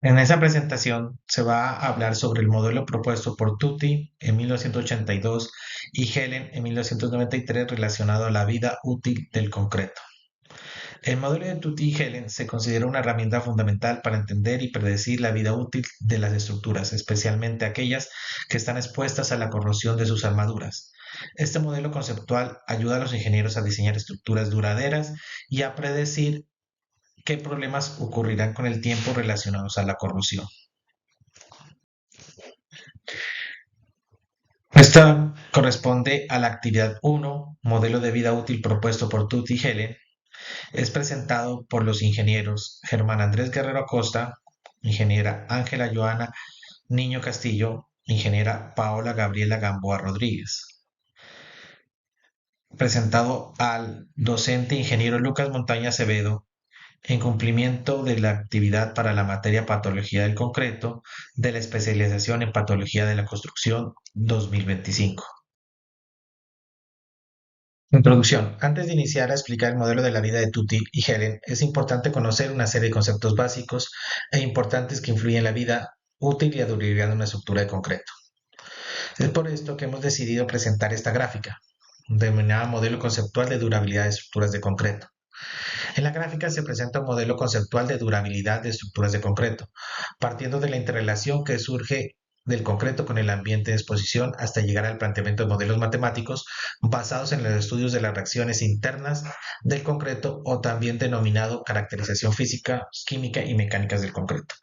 En esa presentación se va a hablar sobre el modelo propuesto por Tutti en 1982 y Helen en 1993 relacionado a la vida útil del concreto. El modelo de Tutti y Helen se considera una herramienta fundamental para entender y predecir la vida útil de las estructuras, especialmente aquellas que están expuestas a la corrosión de sus armaduras. Este modelo conceptual ayuda a los ingenieros a diseñar estructuras duraderas y a predecir qué problemas ocurrirán con el tiempo relacionados a la corrosión. Esta corresponde a la actividad 1, modelo de vida útil propuesto por Tutti y Helen. Es presentado por los ingenieros Germán Andrés Guerrero Acosta, ingeniera Ángela Joana Niño Castillo, ingeniera Paola Gabriela Gamboa Rodríguez. Presentado al docente ingeniero Lucas Montaña Acevedo, en cumplimiento de la actividad para la materia Patología del Concreto de la especialización en Patología de la Construcción 2025. Introducción. Antes de iniciar a explicar el modelo de la vida de Tutti y Helen, es importante conocer una serie de conceptos básicos e importantes que influyen en la vida útil y la durabilidad de una estructura de concreto. Es por esto que hemos decidido presentar esta gráfica, denominada modelo conceptual de durabilidad de estructuras de concreto. En la gráfica se presenta un modelo conceptual de durabilidad de estructuras de concreto, partiendo de la interrelación que surge del concreto con el ambiente de exposición hasta llegar al planteamiento de modelos matemáticos basados en los estudios de las reacciones internas del concreto o también denominado caracterización física, química y mecánicas del concreto.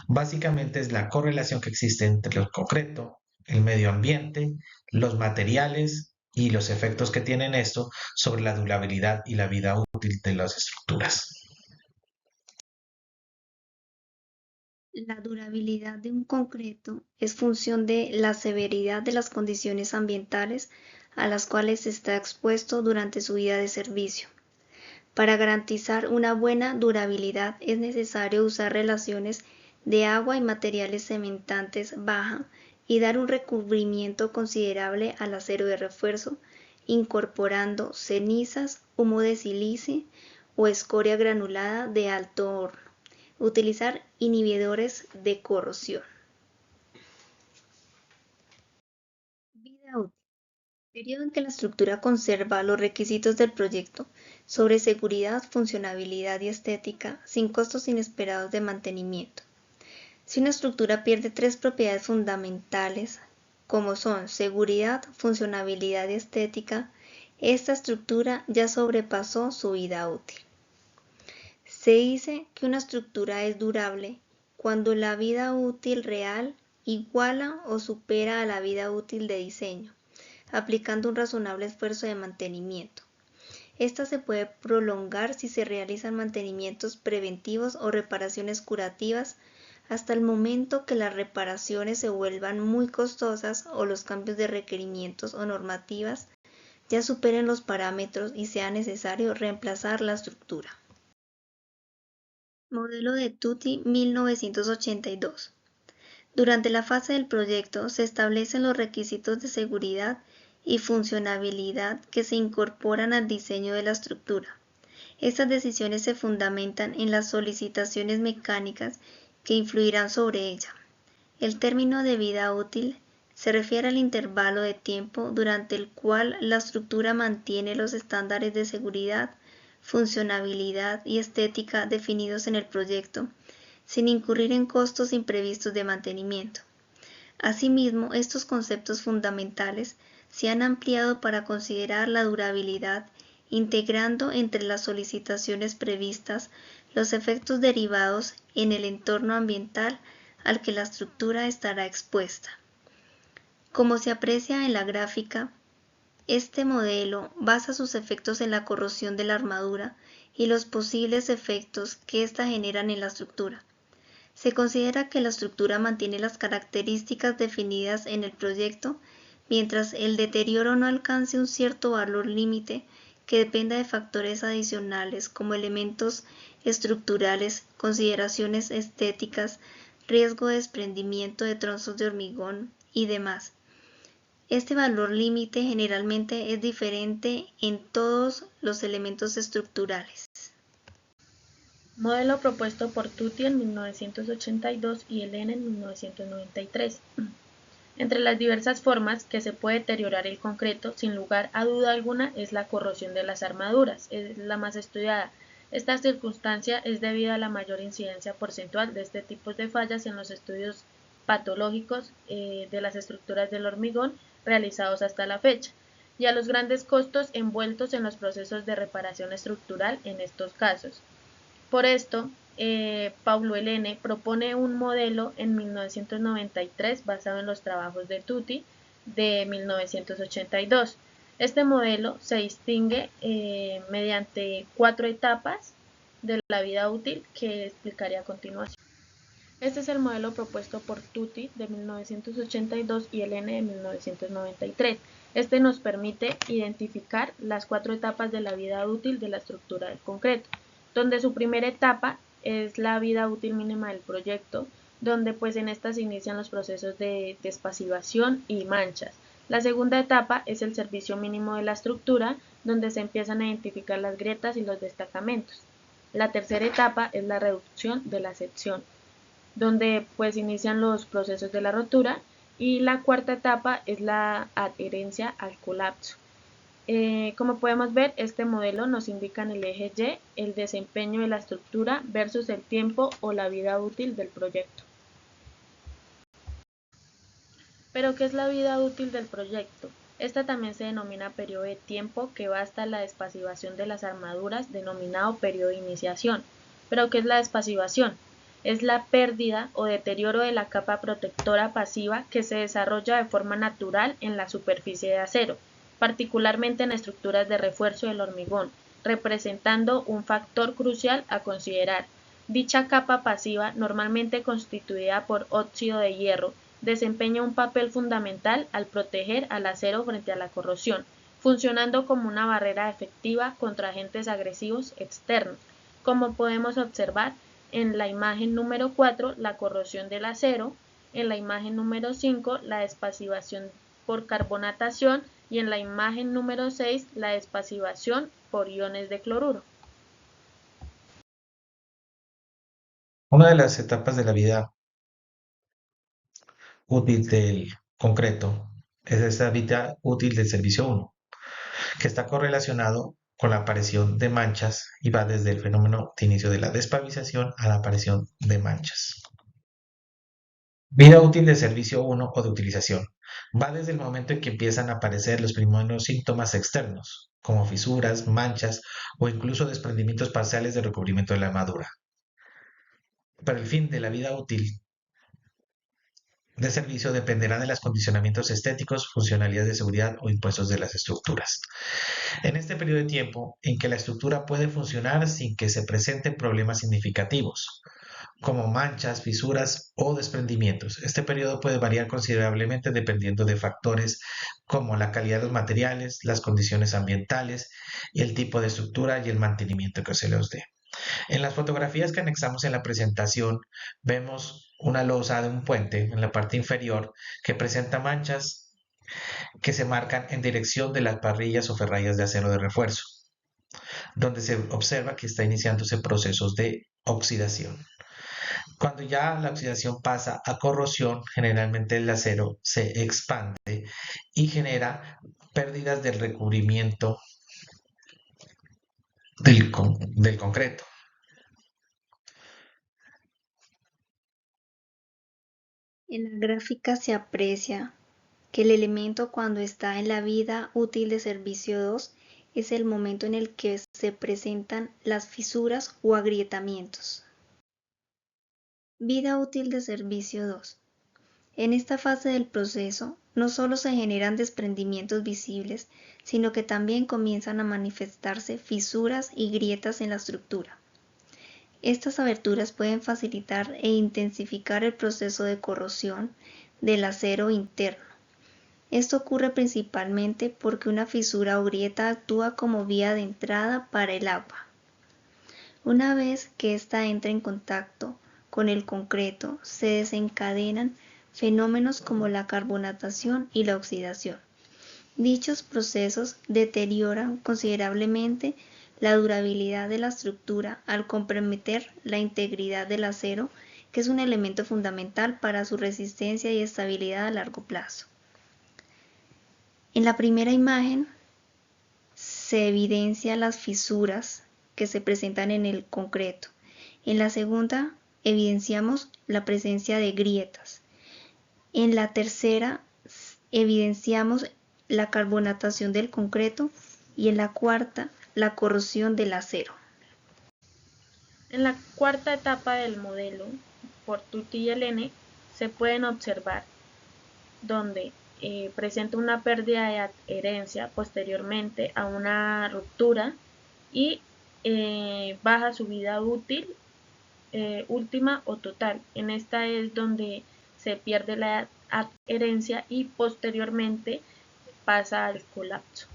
Básicamente es la correlación que existe entre el concreto, el medio ambiente, los materiales y los efectos que tienen esto sobre la durabilidad y la vida útil de las estructuras. La durabilidad de un concreto es función de la severidad de las condiciones ambientales a las cuales está expuesto durante su vida de servicio. Para garantizar una buena durabilidad es necesario usar relaciones de agua y materiales cementantes baja y dar un recubrimiento considerable al acero de refuerzo, incorporando cenizas, humo de sílice o escoria granulada de alto horno. Utilizar inhibidores de corrosión. Vida útil. Periodo en que la estructura conserva los requisitos del proyecto sobre seguridad, funcionabilidad y estética sin costos inesperados de mantenimiento. Si una estructura pierde tres propiedades fundamentales, como son seguridad, funcionabilidad y estética, esta estructura ya sobrepasó su vida útil. Se dice que una estructura es durable cuando la vida útil real iguala o supera a la vida útil de diseño, aplicando un razonable esfuerzo de mantenimiento. Esta se puede prolongar si se realizan mantenimientos preventivos o reparaciones curativas hasta el momento que las reparaciones se vuelvan muy costosas o los cambios de requerimientos o normativas ya superen los parámetros y sea necesario reemplazar la estructura. Modelo de Tutti 1982. Durante la fase del proyecto se establecen los requisitos de seguridad y funcionabilidad que se incorporan al diseño de la estructura. Estas decisiones se fundamentan en las solicitaciones mecánicas que influirán sobre ella. El término de vida útil se refiere al intervalo de tiempo durante el cual la estructura mantiene los estándares de seguridad, funcionabilidad y estética definidos en el proyecto, sin incurrir en costos imprevistos de mantenimiento. Asimismo, estos conceptos fundamentales se han ampliado para considerar la durabilidad, integrando entre las solicitaciones previstas los efectos derivados en el entorno ambiental al que la estructura estará expuesta. Como se aprecia en la gráfica, este modelo basa sus efectos en la corrosión de la armadura y los posibles efectos que ésta genera en la estructura. Se considera que la estructura mantiene las características definidas en el proyecto mientras el deterioro no alcance un cierto valor límite que dependa de factores adicionales como elementos estructurales, consideraciones estéticas, riesgo de desprendimiento de trozos de hormigón y demás. Este valor límite generalmente es diferente en todos los elementos estructurales. Modelo propuesto por Tutti en 1982 y Elena en 1993. Entre las diversas formas que se puede deteriorar el concreto, sin lugar a duda alguna, es la corrosión de las armaduras, es la más estudiada. Esta circunstancia es debida a la mayor incidencia porcentual de este tipo de fallas en los estudios patológicos de las estructuras del hormigón realizados hasta la fecha, y a los grandes costos envueltos en los procesos de reparación estructural en estos casos. Por esto, Paulo Helene propone un modelo en 1993 basado en los trabajos de Tutti de 1982. Este modelo se distingue mediante 4 etapas de la vida útil que explicaré a continuación. Este es el modelo propuesto por Tutti de 1982 y Helene de 1993. Este nos permite identificar las 4 etapas de la vida útil de la estructura del concreto, donde su primera etapa es la vida útil mínima del proyecto, donde pues en esta se inician los procesos de despasivación y manchas. La segunda etapa es el servicio mínimo de la estructura, donde se empiezan a identificar las grietas y los destacamentos. La tercera etapa es la reducción de la sección, donde pues inician los procesos de la rotura, y la cuarta etapa es la adherencia al colapso. Como podemos ver, este modelo nos indica en el eje Y el desempeño de la estructura versus el tiempo o la vida útil del proyecto. Pero, ¿qué es la vida útil del proyecto? Esta también se denomina periodo de tiempo que va hasta la despasivación de las armaduras, denominado periodo de iniciación. ¿Pero qué es la despasivación? Es la pérdida o deterioro de la capa protectora pasiva que se desarrolla de forma natural en la superficie de acero, particularmente en estructuras de refuerzo del hormigón, representando un factor crucial a considerar. Dicha capa pasiva, normalmente constituida por óxido de hierro, desempeña un papel fundamental al proteger al acero frente a la corrosión, funcionando como una barrera efectiva contra agentes agresivos externos. Como podemos observar en la imagen número 4, la corrosión del acero, en la imagen número 5, la despasivación por carbonatación, y en la imagen número 6, la despasivación por iones de cloruro. Una de las etapas de la vida útil del concreto es esta vida útil del servicio 1, que está correlacionado con la aparición de manchas y va desde el fenómeno de inicio de la despavización a la aparición de manchas. Vida útil de servicio 1 o de utilización. Va desde el momento en que empiezan a aparecer los primeros síntomas externos, como fisuras, manchas o incluso desprendimientos parciales del recubrimiento de la armadura. Pero el fin de la vida útil de servicio dependerá de los condicionamientos estéticos, funcionalidades de seguridad o impuestos de las estructuras. En este periodo de tiempo en que la estructura puede funcionar sin que se presenten problemas significativos, como manchas, fisuras o desprendimientos. Este periodo puede variar considerablemente dependiendo de factores como la calidad de los materiales, las condiciones ambientales y el tipo de estructura y el mantenimiento que se les dé. En las fotografías que anexamos en la presentación vemos una losa de un puente en la parte inferior que presenta manchas que se marcan en dirección de las parrillas o ferrallas de acero de refuerzo, donde se observa que está iniciándose procesos de oxidación. Cuando ya la oxidación pasa a corrosión, generalmente el acero se expande y genera pérdidas del recubrimiento del concreto. En la gráfica se aprecia que el elemento cuando está en la vida útil de servicio 2 es el momento en el que se presentan las fisuras o agrietamientos. Vida útil de servicio 2. En esta fase del proceso, no solo se generan desprendimientos visibles, sino que también comienzan a manifestarse fisuras y grietas en la estructura. Estas aberturas pueden facilitar e intensificar el proceso de corrosión del acero interno. Esto ocurre principalmente porque una fisura o grieta actúa como vía de entrada para el agua. Una vez que ésta entra en contacto con el concreto, se desencadenan fenómenos como la carbonatación y la oxidación. Dichos procesos deterioran considerablemente la durabilidad de la estructura al comprometer la integridad del acero, que es un elemento fundamental para su resistencia y estabilidad a largo plazo. En la primera imagen se evidencian las fisuras que se presentan en el concreto. En la segunda evidenciamos la presencia de grietas. En la tercera evidenciamos la carbonatación del concreto y en la cuarta la corrosión del acero. En la cuarta etapa del modelo, por Tutti y Elene, se pueden observar donde presenta una pérdida de adherencia posteriormente a una ruptura y baja su vida útil última o total. En esta es donde se pierde la adherencia y posteriormente pasa al colapso.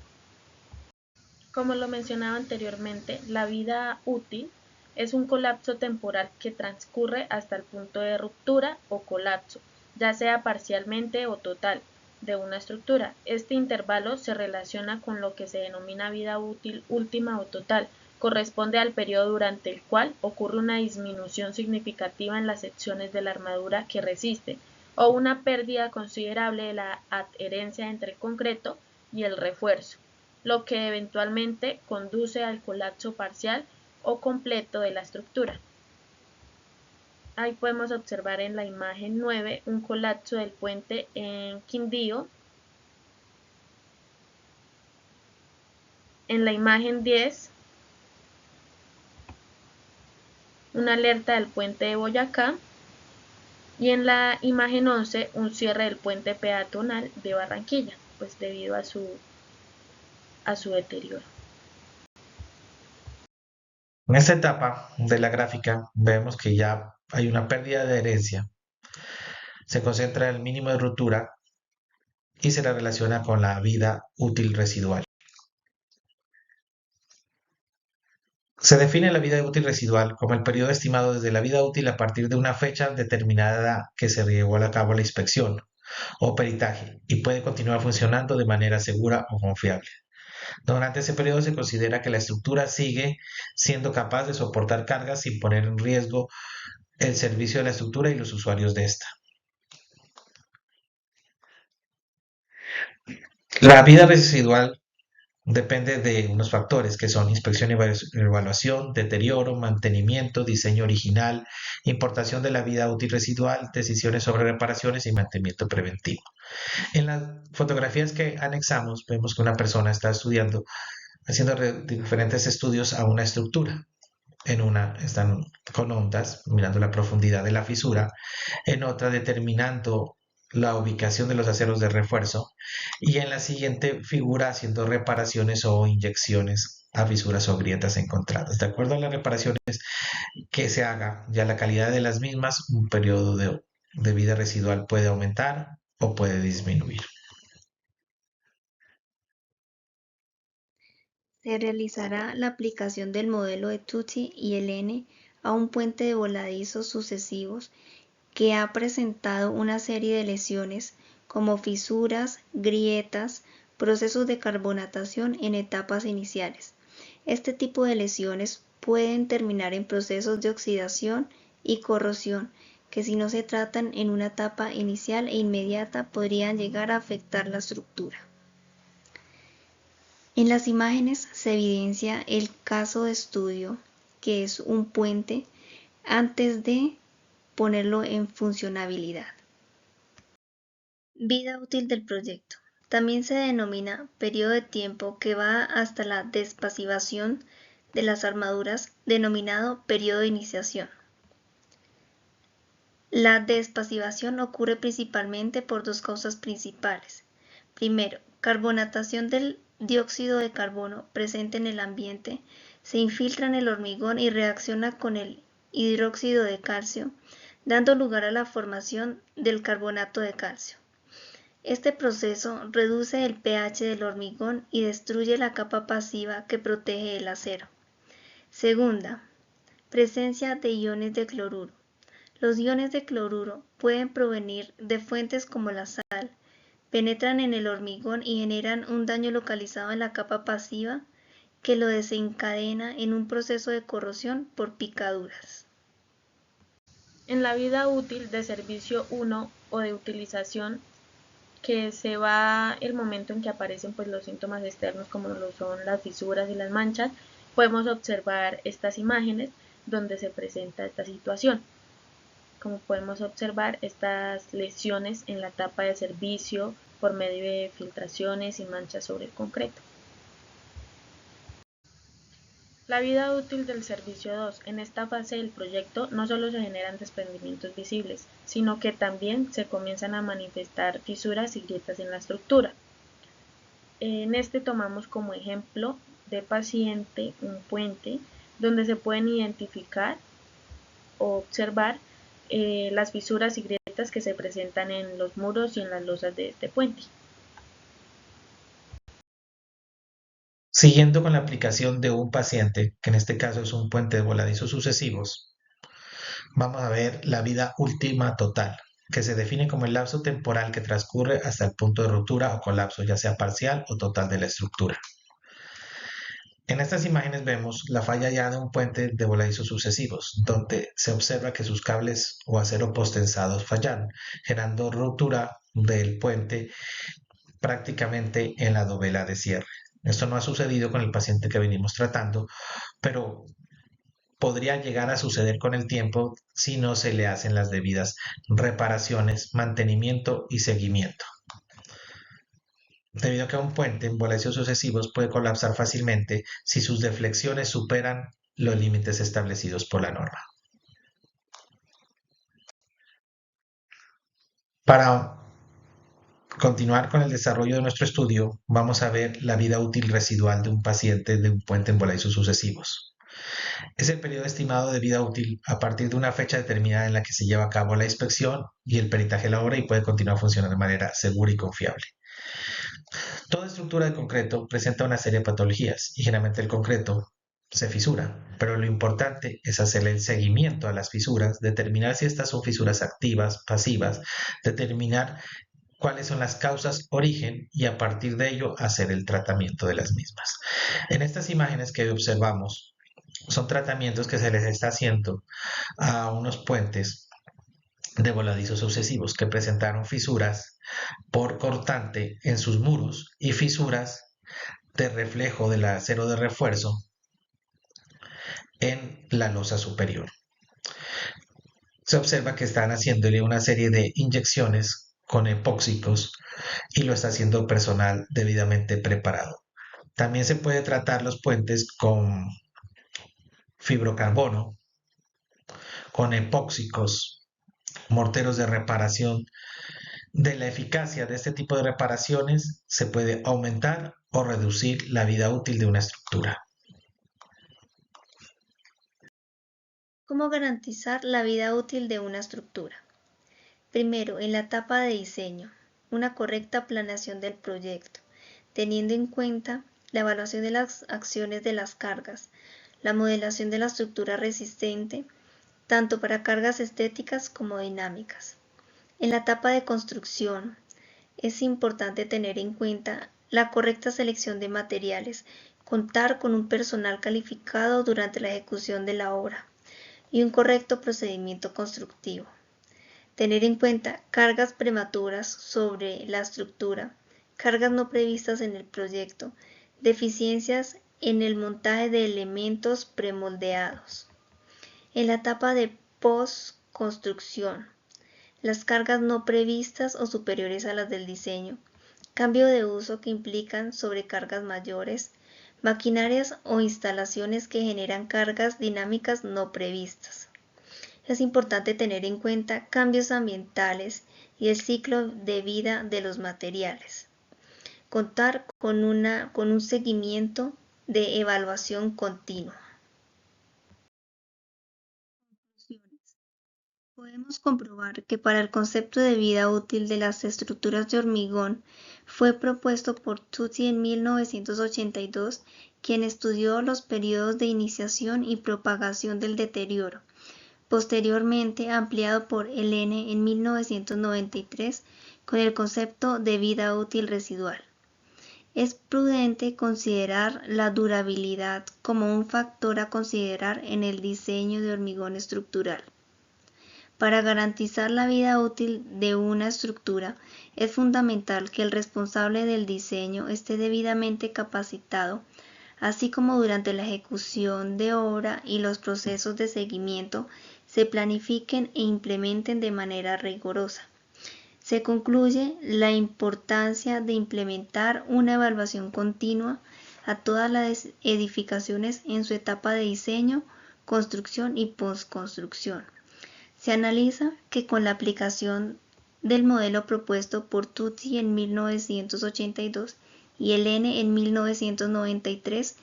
Como lo mencionaba anteriormente, la vida útil es un colapso temporal que transcurre hasta el punto de ruptura o colapso, ya sea parcialmente o total, de una estructura. Este intervalo se relaciona con lo que se denomina vida útil última o total. Corresponde al periodo durante el cual ocurre una disminución significativa en las secciones de la armadura que resisten, o una pérdida considerable de la adherencia entre el concreto y el refuerzo, lo que eventualmente conduce al colapso parcial o completo de la estructura. Ahí podemos observar en la imagen 9 un colapso del puente en Quindío. En la imagen 10, una alerta del puente de Boyacá. Y en la imagen 11, un cierre del puente peatonal de Barranquilla, pues debido a su deterioro. En esta etapa de la gráfica vemos que ya hay una pérdida de adherencia. Se concentra en el mínimo de ruptura y se la relaciona con la vida útil residual. Se define la vida útil residual como el periodo estimado desde la vida útil a partir de una fecha determinada que se llevó a cabo la inspección o peritaje y puede continuar funcionando de manera segura o confiable. Durante ese periodo se considera que la estructura sigue siendo capaz de soportar cargas sin poner en riesgo el servicio de la estructura y los usuarios de esta. La vida residual depende de unos factores que son inspección y evaluación, deterioro, mantenimiento, diseño original, importación de la vida útil residual, decisiones sobre reparaciones y mantenimiento preventivo. En las fotografías que anexamos vemos que una persona está estudiando, haciendo diferentes estudios a una estructura. En una están con ondas, mirando la profundidad de la fisura, en otra determinando la ubicación de los aceros de refuerzo y en la siguiente figura haciendo reparaciones o inyecciones a fisuras o grietas encontradas. De acuerdo a las reparaciones que se haga, ya la calidad de las mismas, un periodo de vida residual puede aumentar o puede disminuir. Se realizará la aplicación del modelo de Tutti y Elene a un puente de voladizos sucesivos que ha presentado una serie de lesiones como fisuras, grietas, procesos de carbonatación en etapas iniciales. Este tipo de lesiones pueden terminar en procesos de oxidación y corrosión que si no se tratan en una etapa inicial e inmediata podrían llegar a afectar la estructura. En las imágenes se evidencia el caso de estudio, que es un puente, antes de ponerlo en funcionabilidad. Vida útil del proyecto. También se denomina periodo de tiempo que va hasta la despasivación de las armaduras, denominado periodo de iniciación. La despasivación ocurre principalmente por dos causas principales. Primero, carbonatación del dióxido de carbono presente en el ambiente se infiltra en el hormigón y reacciona con el hidróxido de calcio, dando lugar a la formación del carbonato de calcio. Este proceso reduce el pH del hormigón y destruye la capa pasiva que protege el acero. Segunda, presencia de iones de cloruro. Los iones de cloruro pueden provenir de fuentes como la sal, penetran en el hormigón y generan un daño localizado en la capa pasiva que lo desencadena en un proceso de corrosión por picaduras. En la vida útil de servicio 1 o de utilización, que se va el momento en que aparecen pues los síntomas externos como lo son las fisuras y las manchas, podemos observar estas imágenes donde se presenta esta situación. Como podemos observar, estas lesiones en la tapa de servicio por medio de filtraciones y manchas sobre el concreto. La vida útil del servicio 2. En esta fase del proyecto no solo se generan desprendimientos visibles, sino que también se comienzan a manifestar fisuras y grietas en la estructura. En este tomamos como ejemplo de paciente un puente donde se pueden identificar o observar las fisuras y grietas que se presentan en los muros y en las losas de este puente. Siguiendo con la aplicación de un paciente, que en este caso es un puente de voladizos sucesivos, vamos a ver la vida última total, que se define como el lapso temporal que transcurre hasta el punto de ruptura o colapso, ya sea parcial o total de la estructura. En estas imágenes vemos la falla ya de un puente de voladizos sucesivos, donde se observa que sus cables o acero postensados fallan, generando ruptura del puente prácticamente en la dovela de cierre. Esto no ha sucedido con el paciente que venimos tratando, pero podría llegar a suceder con el tiempo si no se le hacen las debidas reparaciones, mantenimiento y seguimiento. Debido a que un puente en voladizos sucesivos puede colapsar fácilmente si sus deflexiones superan los límites establecidos por la norma. Para continuar con el desarrollo de nuestro estudio, vamos a ver la vida útil residual de un paciente de un puente en voladizos sucesivos. Es el periodo estimado de vida útil a partir de una fecha determinada en la que se lleva a cabo la inspección y el peritaje de la obra y puede continuar funcionando de manera segura y confiable. Toda estructura de concreto presenta una serie de patologías y generalmente el concreto se fisura, pero lo importante es hacerle el seguimiento a las fisuras, determinar si estas son fisuras activas, pasivas, determinar cuáles son las causas origen y a partir de ello hacer el tratamiento de las mismas. En estas imágenes que observamos son tratamientos que se les está haciendo a unos puentes de voladizos sucesivos que presentaron fisuras por cortante en sus muros y fisuras de reflejo del acero de refuerzo en la losa superior. Se observa que están haciéndole una serie de inyecciones con epóxicos y lo está haciendo personal debidamente preparado. También se puede tratar los puentes con fibrocarbono, con epóxicos, morteros de reparación. De la eficacia de este tipo de reparaciones se puede aumentar o reducir la vida útil de una estructura. ¿Cómo garantizar la vida útil de una estructura? Primero, en la etapa de diseño, una correcta planeación del proyecto, teniendo en cuenta la evaluación de las acciones de las cargas, la modelación de la estructura resistente, tanto para cargas estéticas como dinámicas. En la etapa de construcción, es importante tener en cuenta la correcta selección de materiales, contar con un personal calificado durante la ejecución de la obra y un correcto procedimiento constructivo. Tener en cuenta cargas prematuras sobre la estructura, cargas no previstas en el proyecto, deficiencias en el montaje de elementos premoldeados. En la etapa de post-construcción, las cargas no previstas o superiores a las del diseño, cambio de uso que implican sobrecargas mayores, maquinarias o instalaciones que generan cargas dinámicas no previstas. Es importante tener en cuenta cambios ambientales y el ciclo de vida de los materiales. Contar con un seguimiento de evaluación continua. Conclusiones. Podemos comprobar que para el concepto de vida útil de las estructuras de hormigón fue propuesto por Tutti en 1982, quien estudió los periodos de iniciación y propagación del deterioro, posteriormente ampliado por Helene en 1993 con el concepto de vida útil residual. es prudente considerar la durabilidad como un factor a considerar en el diseño de hormigón estructural. Para garantizar la vida útil de una estructura, es fundamental que el responsable del diseño esté debidamente capacitado, así como durante la ejecución de obra y los procesos de seguimiento se planifiquen e implementen de manera rigurosa. Se concluye la importancia de implementar una evaluación continua a todas las edificaciones en su etapa de diseño, construcción y postconstrucción. Se analiza que con la aplicación del modelo propuesto por Tutti en 1982 y Helene en 1993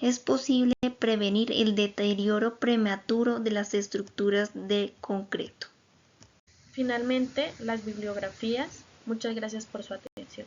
es posible prevenir el deterioro prematuro de las estructuras de concreto. Finalmente, las bibliografías. Muchas gracias por su atención.